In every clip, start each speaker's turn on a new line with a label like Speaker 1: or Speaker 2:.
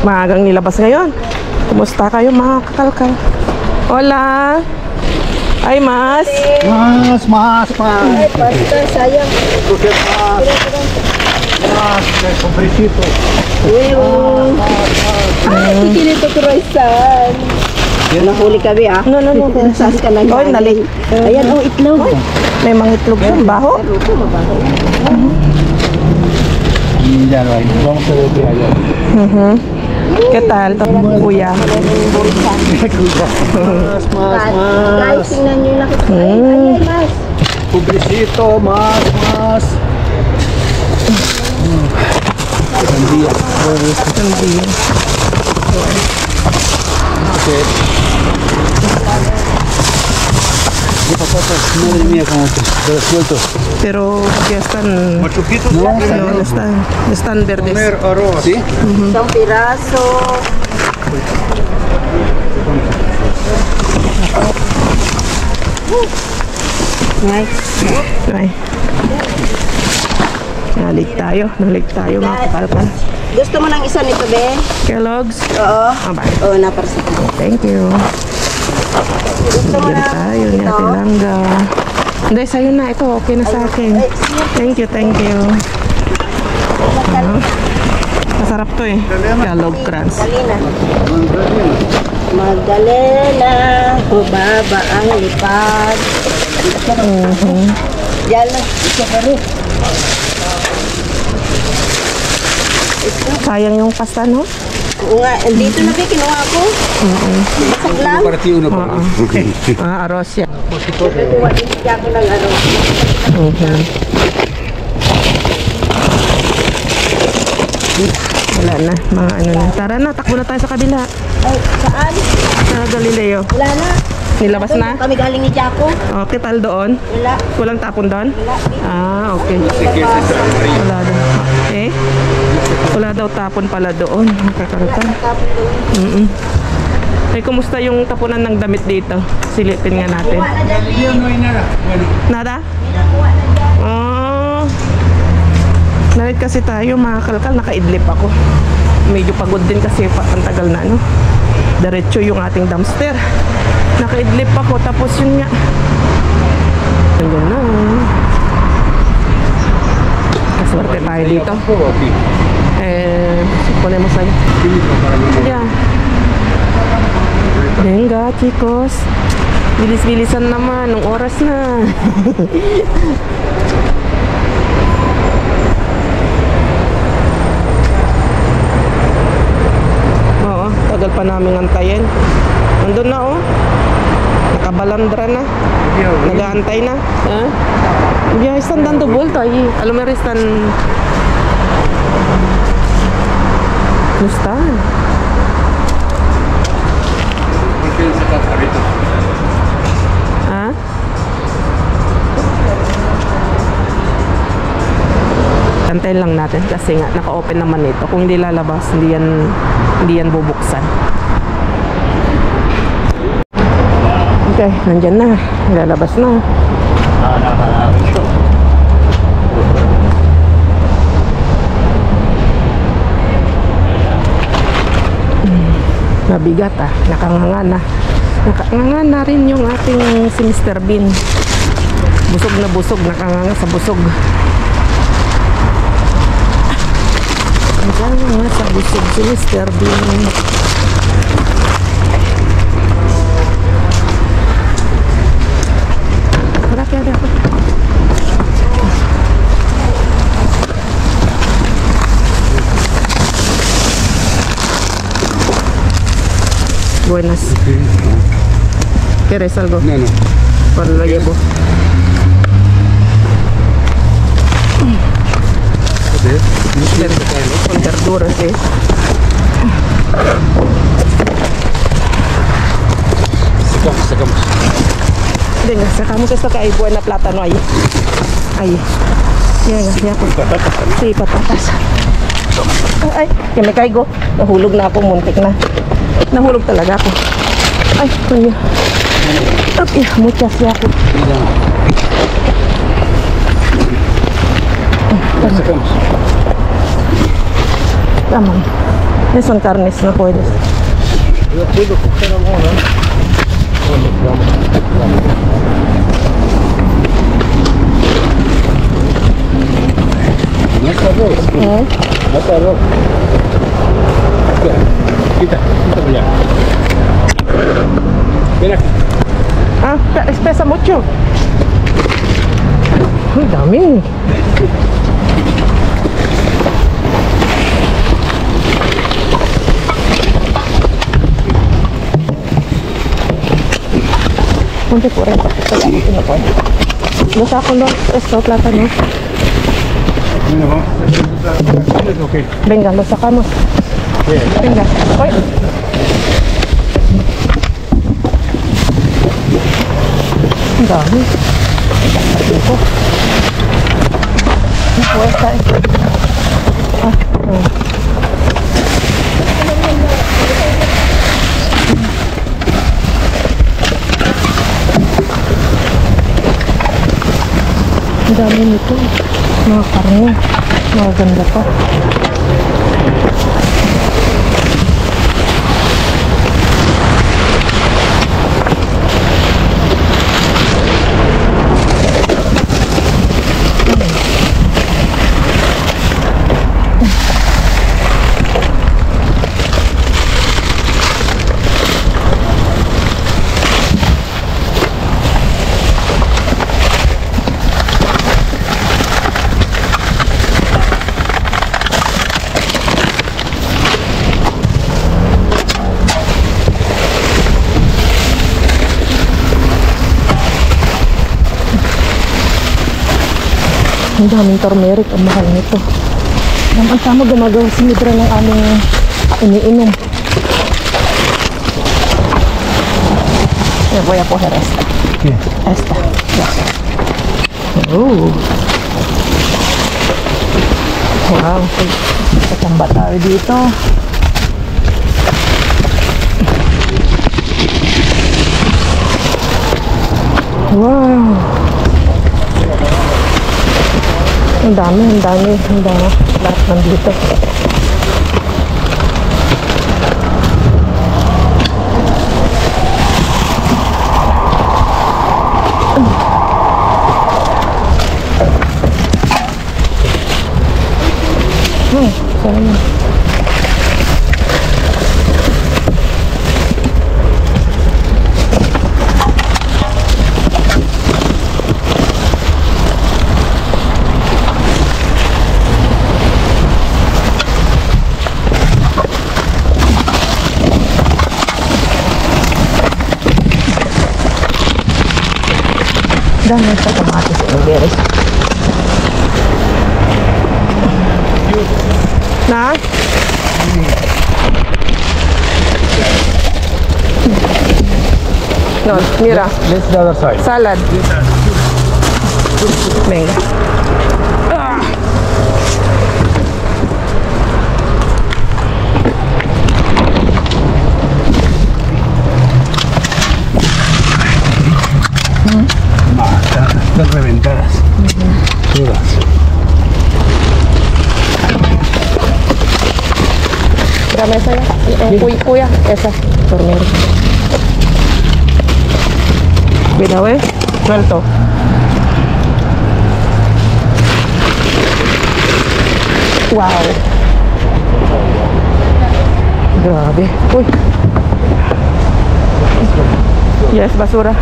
Speaker 1: Maagang nilabas ngayon. Kumusta kayo mga kakalkal? Hola! Ay, Mas!
Speaker 2: Mas!
Speaker 3: Ay, pasta, sayang.
Speaker 2: Mas, kompresito.
Speaker 3: Ay, kikinito ko Roysan. Nahuli kami
Speaker 1: No.
Speaker 3: Saan ka nang
Speaker 1: Oy, nalik.
Speaker 3: Ayan, itlog.
Speaker 1: May mga itlog yan, baho.
Speaker 2: Yan, right. Vamos a ver qué hay.
Speaker 1: ¿Qué tal, kuya?
Speaker 3: Guys, tingnan nyo yung nakita. Ay, Mas.
Speaker 2: Kompresito, mas. Sandía. Okay. Madre mía, como te suelto.
Speaker 1: Pero ya están...
Speaker 2: Machuquitos,
Speaker 1: No, están verdes.
Speaker 2: Comer arroz. ¿Sí?
Speaker 3: Isang piraso.
Speaker 1: Ay. Nalig tayo mga kakalkal.
Speaker 3: Gusto mo ng isa nito, be?
Speaker 1: Kellogg's.
Speaker 3: Oo.
Speaker 1: Bye.
Speaker 3: Oo, naparsa.
Speaker 1: Thank you.
Speaker 3: Gusto mo
Speaker 1: Bigyan
Speaker 3: na
Speaker 1: tayo ni Ate Langga. Hindi, sa'yo na. Ito, okay na sa akin. Thank you. Masarap to eh. Kellogg Crunch.
Speaker 3: Magdalena, bubaba ang lipad. Yan na, isa ka rin.
Speaker 1: Sayang yung pasta, no?
Speaker 3: Oo nga, dito na ba kinuha ko? Basag lang.
Speaker 2: Para ti uno pa. Okay.
Speaker 1: Arroz yan.
Speaker 3: Kuha din siya ako ng ano.
Speaker 1: Wala na, mga ano na. Tara na, takbo na tayo sa kabila.
Speaker 3: Ay, saan?
Speaker 1: Sa Galileo.
Speaker 3: Wala na.
Speaker 1: Nilabas na?
Speaker 3: Kami galing ni Jaco.
Speaker 1: Okay, tal doon?
Speaker 3: Wala.
Speaker 1: Walang tapon doon?
Speaker 3: Wala.
Speaker 1: Ah, okay. Wala daw. Eh? Wala daw tapon pala doon. Nakakarutan. Eh, kumusta yung tapunan ng damit dito? Silipin nga natin.
Speaker 2: No hay nada. Bueno.
Speaker 1: Nada? Oh. Nalit kasi tayo mga kalkal, nakaidlip ako. Medyo pagod din kasi ang tagal na, no? Diretso yung ating dumpster. Nakaidlip ako, tapos yun nga. Ayan na. Kaswerte tayo dito. Ponemos ahí. Ya. Venga, chicos. Bilis-bilisan naman. Nung oras na. Oo, tagal pa namin antayin. Nandun na, oh. Nakabalandra na. Nag-aantay na. Ya están dando vuelta ahí. A lo mejor están... No están. ¿Ah? Antayin lang natin kasi nga naka-open naman ito. Kung hindi lalabas, hindi yan bubuksan. Okay, nandyan na. Lalabas na. Mabigat nakanganga na. Nakanganga na rin yung ating si Mr. Bean. Busog na busog, nakanganga sa busog. Nakanganga sa busog si Mr. Bean. Marami ada ako. Buenas. ¿Quieres algo?
Speaker 2: No, no.
Speaker 1: Pues lo llevo. Con verduras, sí.
Speaker 2: Sacamos.
Speaker 1: Venga, sacamos esto que hay buena plátano ahí. Ahí. Venga, ya pues.
Speaker 2: Patatas también.
Speaker 1: Sí, patatas. Ay, que me caigo. Nahulog na ako, muntik na. Nahulog talaga ako. Ay, kuya. Ay, muchas gracias.
Speaker 2: Sacamos.
Speaker 1: Tama. Son carnes na pwede.
Speaker 2: Puedo coger alguna. Bueno, vamos. No está arroz. No está arroz. Quita para allá. Ven aquí.
Speaker 1: Ah, pesa mucho. Ay, dami. Ponte por ahí. Lo saco, esto, plátano.
Speaker 2: Bueno, vamos. Okay.
Speaker 1: Venga, lo sacamos.
Speaker 2: Bien.
Speaker 1: Venga. Hoy. Ang dami. Ito. Ang puwesta eh. Ang dami nito. Mga karne. Mga ganda pa. Ang daming turmeric, ang mahal nito. Ang tama gumagawa si Midra ng aming iniinom. Voy a coger esta.
Speaker 2: ¿Qué?
Speaker 1: Esta. Yes. Oh. Wow. Katamba tayo dito. Wow. Ang dami. Lahat nandito. Sana. Dami sa kamatis and berries. Na? No, mira.
Speaker 2: Let's the other side.
Speaker 1: Salad. Venga.
Speaker 2: Están reventadas. Todas.
Speaker 1: Dame esa ya. Kuya, esa. Turmeric. Cuidado, suelto. Wow. Grabe. Uy. Yes, basura.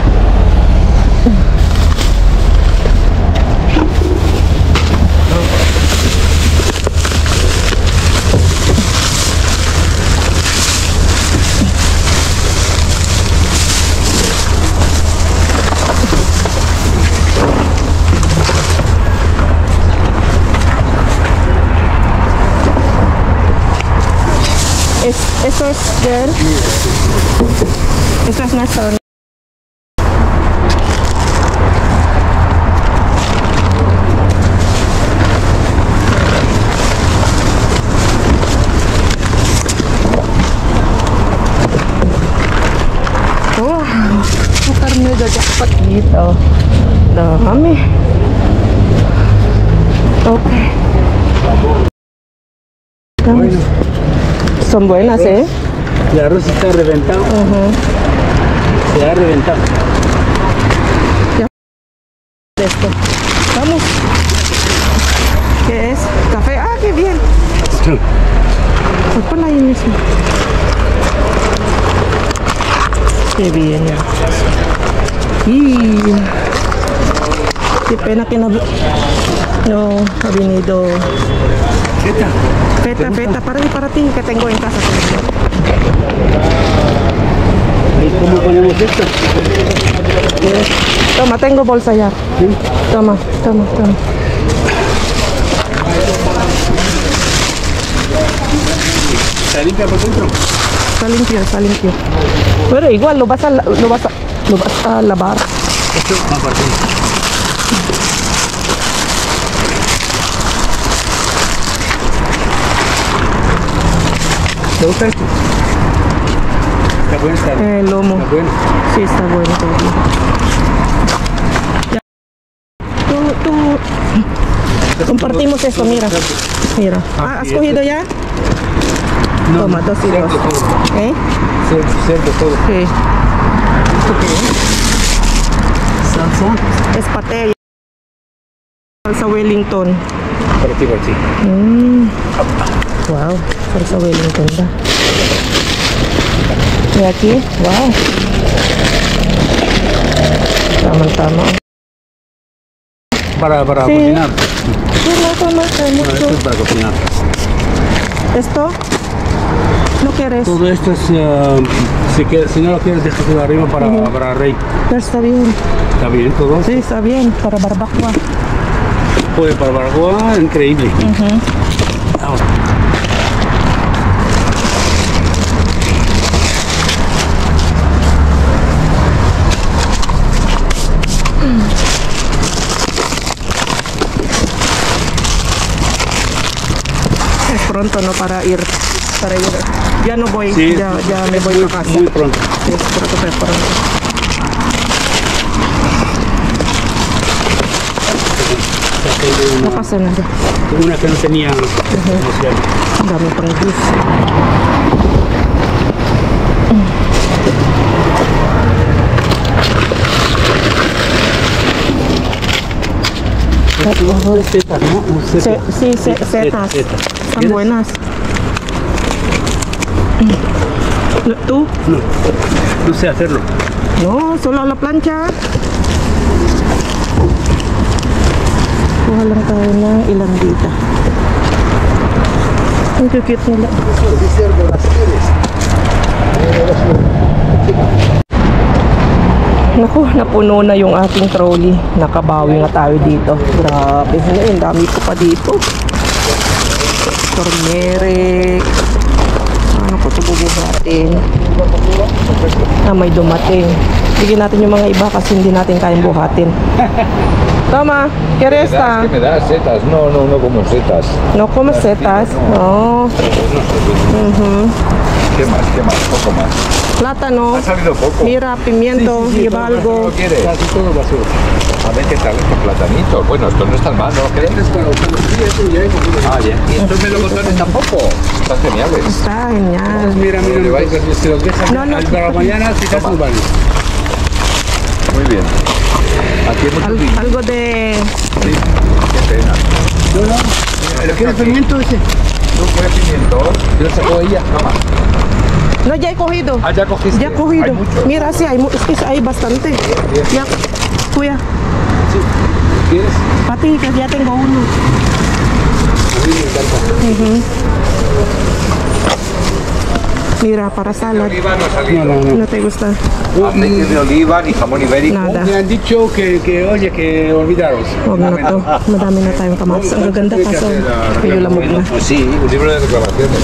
Speaker 1: Esto es de él. Esto es nuestro. Oh, karne udah dapat gitu. Dami. Okay.
Speaker 2: Bueno.
Speaker 1: Son buenas, ¿eh?
Speaker 2: El arroz está reventado. Se ha reventado.
Speaker 1: Esto. Vamos. ¿Qué es? Café. Ah, qué bien. Pues ponla ahí mismo. Qué bien. Y qué pena que no ha venido. Feta, para ti, que tengo en casa.
Speaker 2: ¿Y cómo ponemos esto?
Speaker 1: Toma, tengo bolsa ya.
Speaker 2: ¿Sí?
Speaker 1: Toma.
Speaker 2: ¿Está limpia por dentro?
Speaker 1: Está limpio. Pero igual lo vas a lavar.
Speaker 2: Esto va a partir. ¿Te gusta esto? Está bueno, está bien.
Speaker 1: El lomo.
Speaker 2: Está bueno.
Speaker 1: Sí, está bueno. Ya. Tú. Compartimos esto, mira. Mira. Ah, ¿has cogido ya?
Speaker 2: No,
Speaker 1: Toma, 2 y 2.
Speaker 2: cerdo todo.
Speaker 1: ¿Eh?
Speaker 2: Cerdo todo.
Speaker 1: Sí. ¿Esto qué es?
Speaker 2: Salsa.
Speaker 1: Es paté. Salsa Wellington.
Speaker 2: Para ti, para ti.
Speaker 1: Wow, salsa Wellington. ¿Da? Y aquí, wow. Tama.
Speaker 2: Para
Speaker 1: Sí.
Speaker 2: cocinar.
Speaker 1: Sí, no,
Speaker 2: No, esto es para cocinar.
Speaker 1: ¿Esto? ¿No quieres?
Speaker 2: Todo esto es, si no lo quieres, déjalo arriba para rey.
Speaker 1: Pero está bien.
Speaker 2: ¿Está bien todo?
Speaker 1: Sí, está bien. Para barbacoa.
Speaker 2: Pues para barbacoa, increíble. Vamos.
Speaker 1: Es pronto, ¿no? Para ir. Ya no voy.
Speaker 2: Sí,
Speaker 1: ya me voy
Speaker 2: muy,
Speaker 1: a casa.
Speaker 2: muy pronto.
Speaker 1: Sí, es pronto. No pasa nada.
Speaker 2: Una que no tenía emoción.
Speaker 1: Dame tranquilo.
Speaker 2: Setas, ¿no?
Speaker 1: Sí, setas. Están buenas. ¿Tú?
Speaker 2: No sé hacerlo.
Speaker 1: No, solo a la plancha. Kuha lang tayo ng ilandita. Ang cute nila. Naku, napuno na yung ating trolley. Nakabawi nga tayo dito. Grabe, ang dami ko pa dito. Tormeric. Ano ko ito bubuhatin? May dumating. Bigyan natin yung mga iba kasi hindi natin kayang buhatin. Toma, ¿qué resta?
Speaker 4: ¿Qué me das? Setas. No como setas.
Speaker 1: No comes setas. No.
Speaker 4: ¿Qué más? Poco más.
Speaker 1: Plátano.
Speaker 4: Ha salido poco.
Speaker 1: Mira, pimiento, lleva algo.
Speaker 4: ¿No quieres?
Speaker 2: Casi todo basura.
Speaker 4: A ver qué tal estos platanitos. Bueno, estos no están mal, ¿no lo queréis? Ah, bien. Y estos melocotones tampoco. Están geniales.
Speaker 1: Está genial.
Speaker 2: Mira, porque si los dejas
Speaker 1: No,
Speaker 2: para la mañana, quizás no vale.
Speaker 4: Muy bien. Aquí hay mucho vino.
Speaker 1: Algo de...
Speaker 4: Sí. Qué pena.
Speaker 2: ¿Le quieres pimiento ese?
Speaker 4: ¿Tú quieres pimiento? Yo lo saco ella. Toma.
Speaker 1: No, ya he cogido.
Speaker 4: Ah, ya cogiste.
Speaker 1: Ya he cogido.
Speaker 4: Hay mucho.
Speaker 1: Mira, sí, es que hay bastante. Ya, cuya.
Speaker 2: ¿Quieres?
Speaker 1: Para ti, que ya tengo uno.
Speaker 2: A mí me encanta.
Speaker 1: Mira, para salad.
Speaker 4: Oliva no ha salido.
Speaker 2: No.
Speaker 1: ¿No te gusta?
Speaker 4: Aceite de oliva ni jamón ibérico.
Speaker 1: Nada.
Speaker 2: Me han dicho que oye, olvidaros.
Speaker 1: Huwag na to. Madami na tayong kamatis. Ang gaganda kaso kayo lamog na.
Speaker 4: Pues sí, un libro de reclamaciones.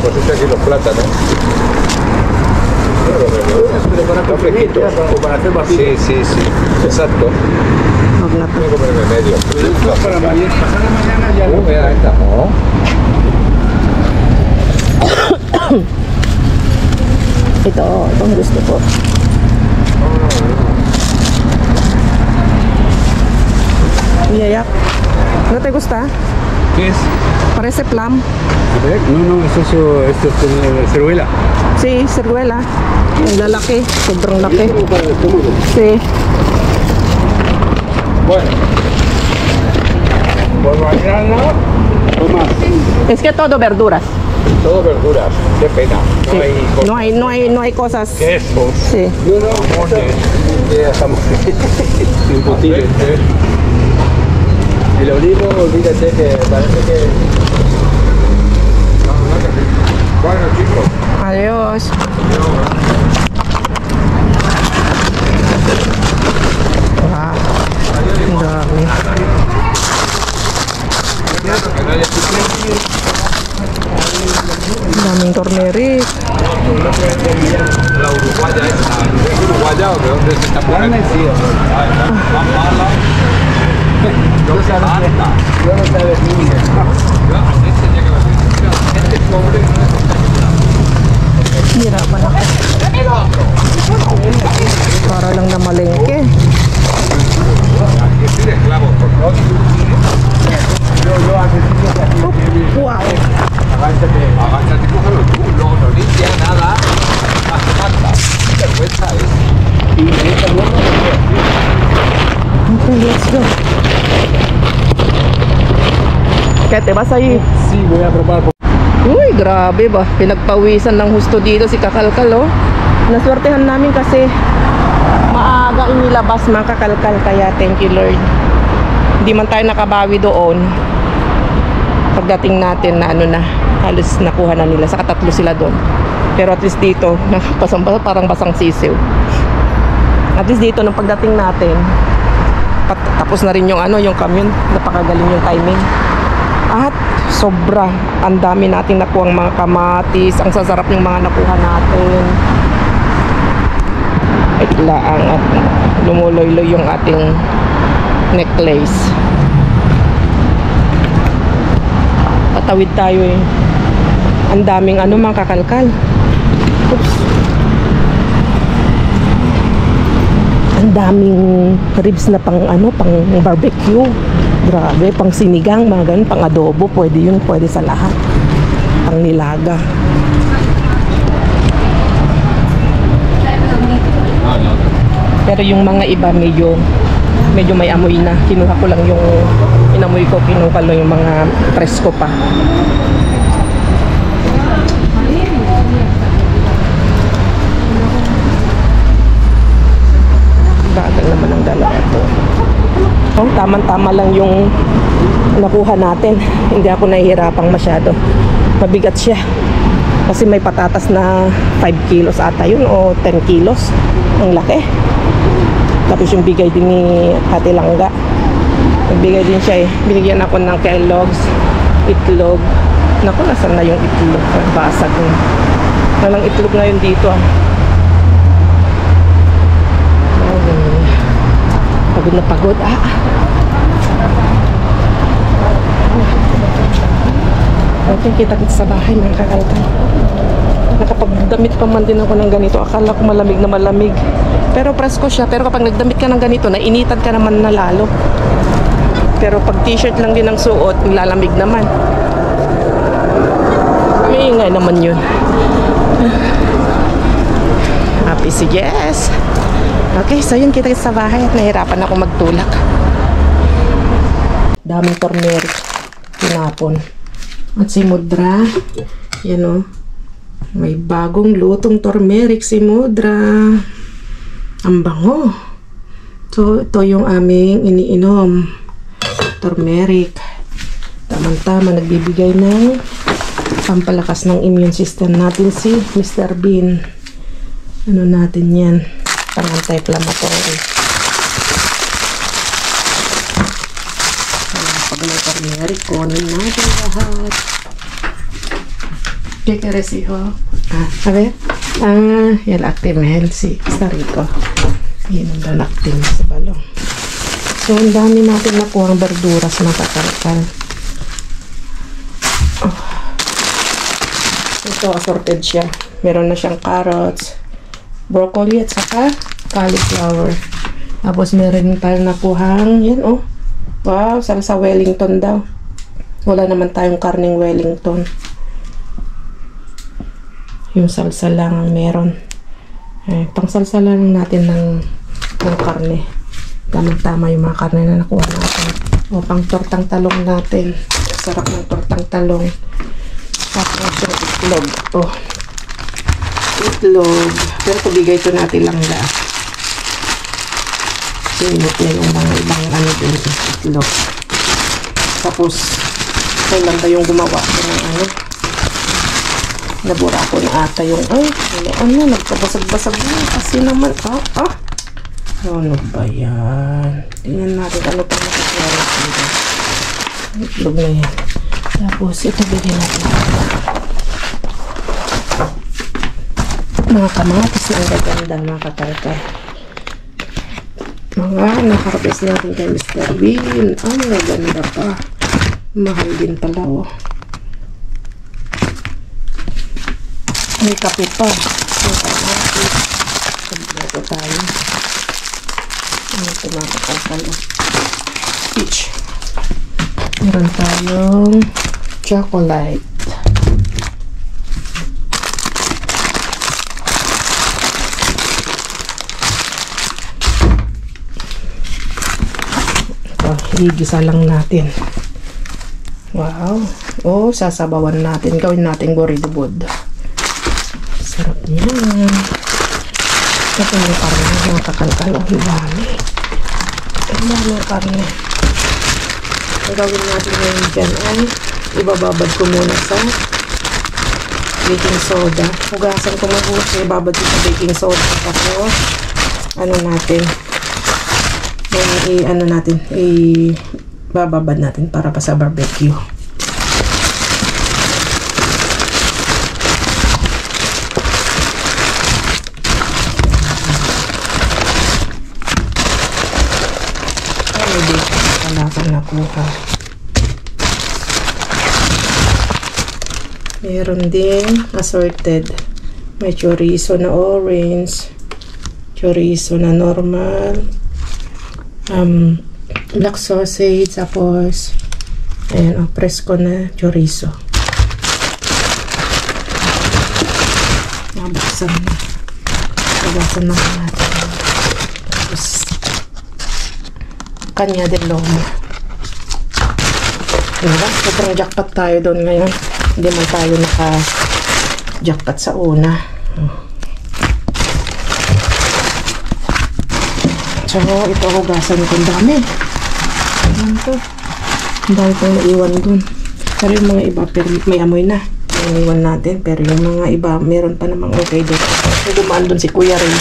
Speaker 4: Pues este aquí los plátanos.
Speaker 2: Pero para
Speaker 4: Está fresquito.
Speaker 2: o para hacer batido.
Speaker 4: Sí. Exacto.
Speaker 1: Huwag na to.
Speaker 4: Voy a comerme medio.
Speaker 2: Para mañana, pasada mañana ya.
Speaker 4: Mira, ahí está. ¿No?
Speaker 1: Itong gusto ko. Yayak. ¿No te gusta?
Speaker 2: ¿Qué es?
Speaker 1: Parece plum.
Speaker 2: A ver, no, esto es ciruela.
Speaker 1: Si, ciruela. Ang lalaki. Sobrang laki.
Speaker 2: Como para el estómago.
Speaker 1: Si.
Speaker 4: Bueno. Pues mañana
Speaker 2: O más.
Speaker 1: Es que todo verduras.
Speaker 4: todo verduras. Qué pena. No
Speaker 1: Sí.
Speaker 4: hay cosas.
Speaker 1: No hay cosas.
Speaker 4: Quesos.
Speaker 1: Sí.
Speaker 2: Yo no,
Speaker 4: Jamones.
Speaker 2: ya estamos embutidos. El olivo, olvídate que parece que...
Speaker 4: Bueno, chicos.
Speaker 1: Adiós. Wow. Ang dami. Ang daming turmeric.
Speaker 4: La uruguaya esta. ¿Es uruguaya o de dónde es esta mujer?
Speaker 2: Carne, sí.
Speaker 4: Ah, está más mala. Lo que falta.
Speaker 2: Yo no sabes ni qué.
Speaker 4: Este ya que va a ser. Este pobre no es
Speaker 1: Hirapan ako. Para lang na malengke.
Speaker 4: Aquí estoy de esclavo.
Speaker 1: Wow.
Speaker 4: Agáchate, cógelo tú. Luego no limpia nada. No hace falta. Qué vergüenza es.
Speaker 1: Okay, let's go. Kaya te vas ahí.
Speaker 2: Sí, voy a probar.
Speaker 1: Uy, grabe ba? Pinagpawisan ng husto dito si Kakalkal, oh. Naswertehan namin kasi maaga inilabas mga Kakalkal, kaya thank you Lord. Hindi man tayo nakabawi doon. Pagdating natin na ano na, halos nakuha na nila. Saka tatlo sila doon. Pero at least dito, parang basang sisiw. At least dito, nung pagdating natin, tapos na rin yung ano, yung camion. Napakagaling yung timing. At sobra, ang dami natin nakuha ang mga kamatis. Ang sasarap yung mga nakuha natin. Itlaang at lumuloy-loy yung ating necklace. Patawid tayo eh. Ang daming ano mga Kakalkal. Oops. Ang daming ribs na pang ano, pang barbecue. Grabe, pang sinigang, mga ganun, pang adobo, pwede yun, pwede sa lahat. Pang nilaga. Pero yung mga iba medyo may amoy na. Kinuha ko lang yung inamoy ko, kinuha lang yung mga presko pa. Bagal naman ang dalawa to. Oh, tama-tama lang yung nakuha natin. Hindi ako nahihirapang masyado. Mabigat siya. Kasi may patatas na 5 kilos ata yun o 10 kilos. Ang laki. Tapos yung bigay din ni Ate Langga. Nagbigay din siya eh. Binigyan ako ng Kellogg's, itlog. Naku, nasan na yung itlog? Basag yun. Walang itlog na yun dito ah. Pagod na pagod. Okay, kita-kita sa bahay mga Kakalkal. Nakapagdamit pa man din ako ng ganito. Akala ko malamig na malamig. Pero presko siya. Pero kapag nagdamit ka ng ganito, nainitan ka naman na lalo. Pero pag t-shirt lang din ang suot, nilalamig naman. May ingay naman yun. Happy si Jess. Okay, so yun, kita sa bahay at nahirapan ako magtulak. Daming turmeric. Tinapon. At si Mudra, yan o. May bagong lutong turmeric si Mudra. Ang bango. So, ito yung aming iniinom. Turmeric. Tamang-tama, nagbibigay ng pampalakas ng immune system natin si Mr. Bean. Ano natin yan? Pang-anti-inflammatory. Pag may turmeric, kunin natin lahat. ¿Qué quieres, hijo? A ver. Y el Actimel, sí. Está rico. Inom daw ng Actimel sa balong. So, ang dami natin nakuha ang verduras na Kakalkal. Oh. Ito, assorted siya. Meron na siyang carrots, broccoli, at saka cauliflower. Tapos, meron tayong nakuhang, yan oh. Wow, salsa Wellington daw. Wala naman tayong karning Wellington. Yung salsa lang ang meron. Pang salsa lang natin ng karne. Tamang-tama yung mga karne na nakuha natin. O, pang tortang talong natin. Sarap ng tortang talong. Tapos yung itlog. O, itlog. Pero pabigay ito natin lang na. Sinunod na yung mga ibang ano din. Itlog. Tapos, kailan ba yung gumawa ko ng ano? Nabura ko na ata yung, nagpabasag-basag na. Kasi naman, ano ba yan? Tingnan natin ano pa nakikiyara dito. Itlog na yan. Tapos, ito bigyan natin. Mga kamatis na ang gaganda, mga katarkar. Mga nakarapis natin kay Mr. Bean. Ang gaganda pa. Mahal din pala, oh. May kape pa. May kamatis. Sabato tayo. Ano ito mga katarkar? Peach. Meron tayong chocolate. Igisa lang natin. Wow. Oh, sasabawan natin. Gawin natin goridubod. Sarap niyan. Ito yung karne. Mga kakalkal. Ang dami. Ang dami yung karne. Ang gawin natin ngayon dyan ay ibababad ko muna sa baking soda. Hugasan ko mabuti. Ibabad ko sa baking soda. Tapos, ano natin, bababad natin para pa sa barbecue. Wala kang nakuha. Meron din assorted. May chorizo na orange, chorizo na normal, black sausage, tapos ayan, presko na chorizo. Nabuksan na. Nabuksan na natin. Tapos kanya din lomo. Diba? Sobrang jackpot tayo doon ngayon. Hindi man tayo naka-jackpot sa una. So, ito hugasan ko. Ang dami. Ayan to. Ang dami pang naiwan dun. Pero yung mga iba, may amoy na. May naiwan natin. Pero yung mga iba, meron pa namang okay dun. Kung dumaan dun si Kuya Ray,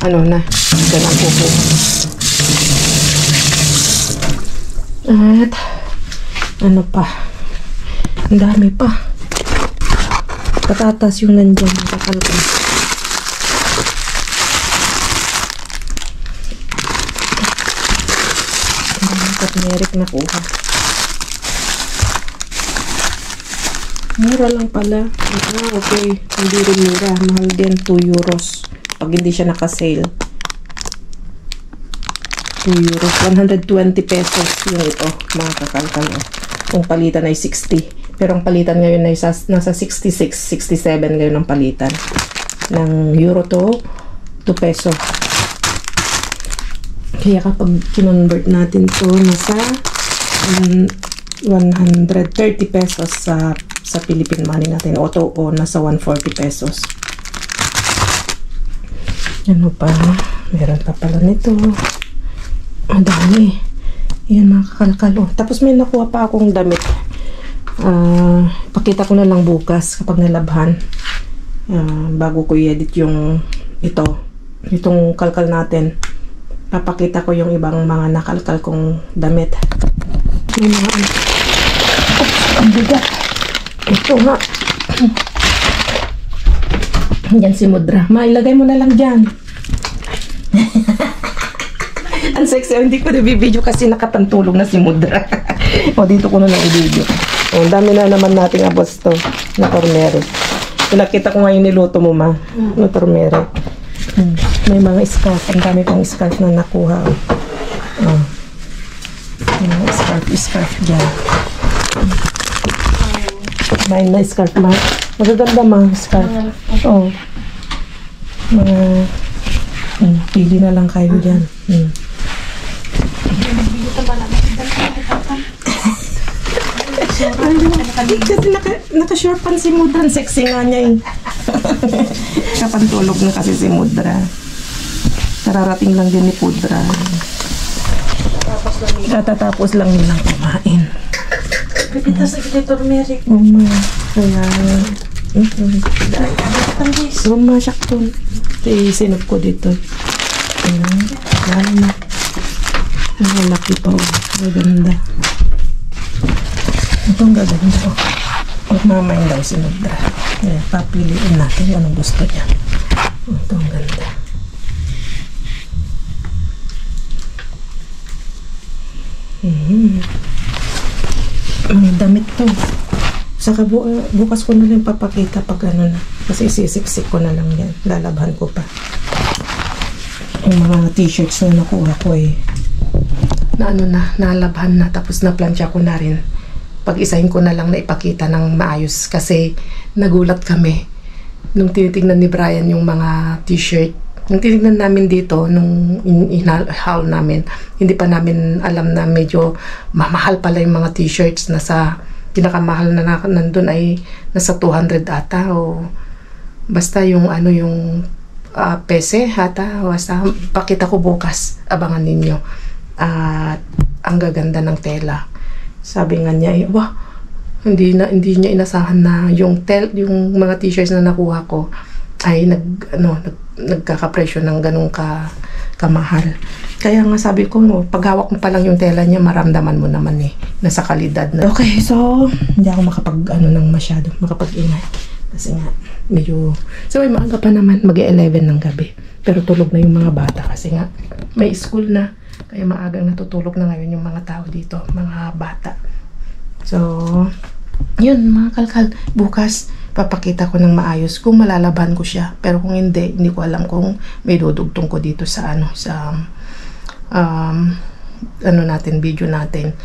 Speaker 1: ano na, dyan ang kuko. At, ano pa? Ang dami pa. Patatas yung nandyan. Nakakalpan. Merik na kuha. Mura lang pala. Okay. Hindi rin mura. Mahal din. 2 euros. Pag hindi siya naka-sale. 2 euros. 120 pesos yung ito. Mga kakalkal. Kung palitan ay 60. Pero ang palitan ngayon ay nasa 66, 67 ngayon ang palitan. Ng euro to 2 peso. Kaya kapag kinonvert natin to nasa 130 pesos sa Philippine money natin o nasa 140 pesos. Ano pa? Meron pa pala nito. Ang dami. Yan mga kakalkalo. Tapos may nakuha pa akong damit. Pakita ko na lang bukas kapag nalabhan. Bago ko i-edit yung itong kalkal natin. Papakita ko yung ibang mga nakalkal kong damit. May mga ang bigat. Ito nga. Yan si Mudra. Mailagay mo na lang dyan. Ang sexy. Hindi ko na-video kasi nakatantulog na si Mudra. O, dito ko na lang i-video. O, dami na naman nating abos to na tormere. Pinakita ko ngayon niluto mo, ma. Na tormere. May mga scarf. Ang dami pang scarf na nakuha. May mga scarf dyan. May na scarf ma. Magaganda mga scarf. Oo. Mga pili na lang kayo dyan. Kasi naka-short pants si Mudra. Sexy nga niya eh. Kapantulog na kasi si Mudra. Kararating lang din ni Pudra. Katatapos lang nilang kumain.
Speaker 3: Pipita sa Editor Merrick.
Speaker 1: Kaya... Sakton. Sinop ko dito. Ayan. Ayan. Malaki pa. Maganda. Itong gaganda. Magmamain daw si Mudra. Ayan. Papiliin natin kung anong gusto niya. Itong ganda. Mga damit to. Saka bukas ko na lang papakita pag ano na. Kasi isisiksik ko na lang yan. Lalabhan ko pa. Yung mga t-shirts na nakuha ko eh. Na ano na, nalabhan na. Tapos na-plancha ko na rin. Pag-isahin ko na lang na ipakita ng maayos. Kasi nagulat kami. Nung tinitignan ni Brian yung mga t-shirt. Nung tinignan namin dito, nung in-haul namin, hindi pa namin alam na medyo mamahal pala yung mga t-shirts. Nasa pinakamahal na nandun ay nasa 200 ata o basta yung ano yung pese ata. Basta pakita ko bukas, abangan ninyo. At ang gaganda ng tela. Sabi nga niya, wah, hindi niya inasahan na yung mga t-shirts na nakuha ko ay nagkakapresyo ng ganung kamahal. Kaya nga sabi ko, pag hawak mo pa lang yung tela niya, maramdaman mo naman eh, nasa kalidad na. Okay, so, hindi ako makapag-ingay. Kasi nga, medyo, so, maaga pa naman, mag-11 ng gabi. Pero tulog na yung mga bata kasi nga, may school na. Kaya maagang natutulog na ngayon yung mga tao dito, mga bata. So, yun, mga kalkal, bukas, papakita ko ng maayos kung malalaban ko siya. Pero kung hindi ko alam kung may dudugtong ko dito sa video natin.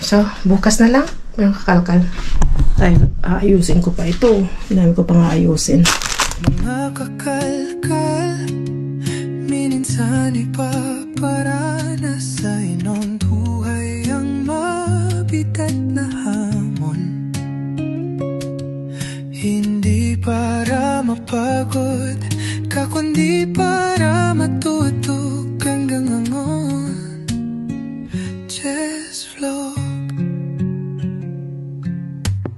Speaker 1: So, bukas na lang, yung kakalkal. Ayusin ko pa ito. Dami ko pang ayusin.
Speaker 5: Mga kakalkal, minsan ipaparanas sa inong buhay ang mabigat na hamon. Hindi para mapagod ka, kundi para matuto hanggang ngangon. Just flow.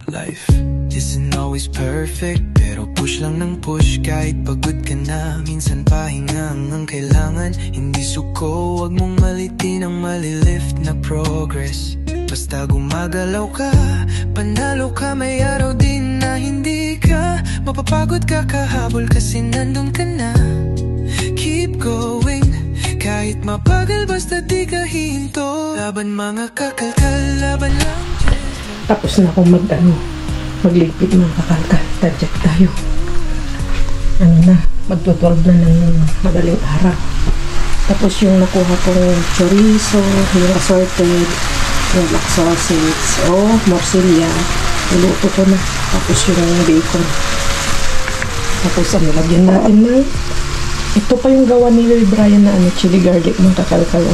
Speaker 5: Life isn't always perfect, pero push lang ng push. Kahit pagod ka na, minsan pahinga ang kailangan. Hindi suko, wag mong malitin ang malilift na progress. Basta gumagalaw ka, panalo ka, may araw din na hindi ka mapapagod ka, kahabol kasi nandun ka na. Keep going, kahit mabagal basta di ka hinto. Laban mga kakalkal, laban lang.
Speaker 1: Tapos na akong magligpit mga kakalkal. Tadyak tayo. Magto-12 na ng madaling araw. Tapos yung nakuha kong chorizo, yung assorted, yung black sausage, morcilla, niluto ko na. Tapos yung bacon. Tapos lagyan natin na. Ito pa yung gawa ni Brian na chili garlic mga kakalkal.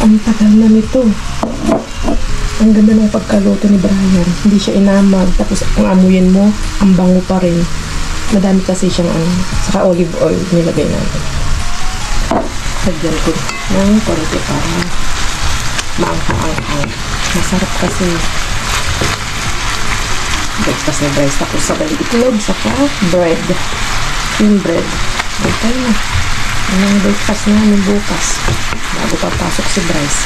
Speaker 1: Ang tagal na nito. Ang ganda ng pagkaluto ni Brian. Hindi siya inamag. Tapos ang amuyin mo, ang bango pa rin. Madami kasi siyang saka olive oil nilagay natin. Lagyan ko ng konti para maangkang-angkang. Masarap kasi. Breakfast ni Bryce. Tapos sabay itlog, saka bread. Yung bread. Okay na. Yan ang breakfast namin bukas. Bago papasok si Bryce.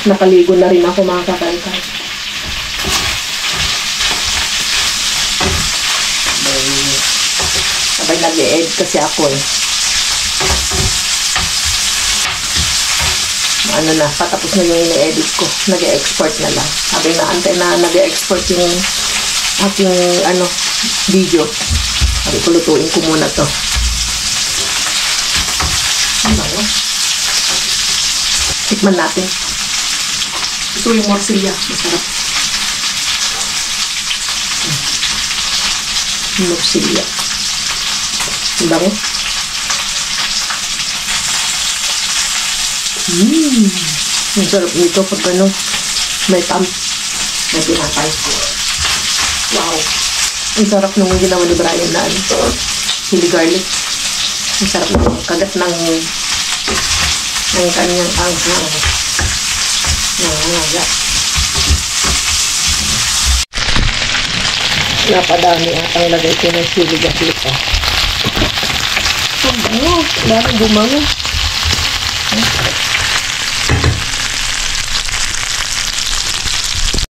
Speaker 1: Nakaligo na rin ako mga kakalkal. Sabay nag-e-ed kasi ako eh. Patapos na yung ine-edit ko. Nag-e-export na lang. Sabay na antay na nag-e-export yung aking video. Sabi ko, lutuin ko muna to. Tikman natin. Gusto yung morcilla. Masarap. Morcilla. Ang bango. Ang sarap nito pag ano, may tam. May tinapay. Wow. Ang sarap nung ginawa ni Brian na ano, chili garlic. Ang sarap nung kagat ng kanyang anghang. Nangangagat. Napadami atang lagay ko ng chili garlic. Ang bango. Dami bumango.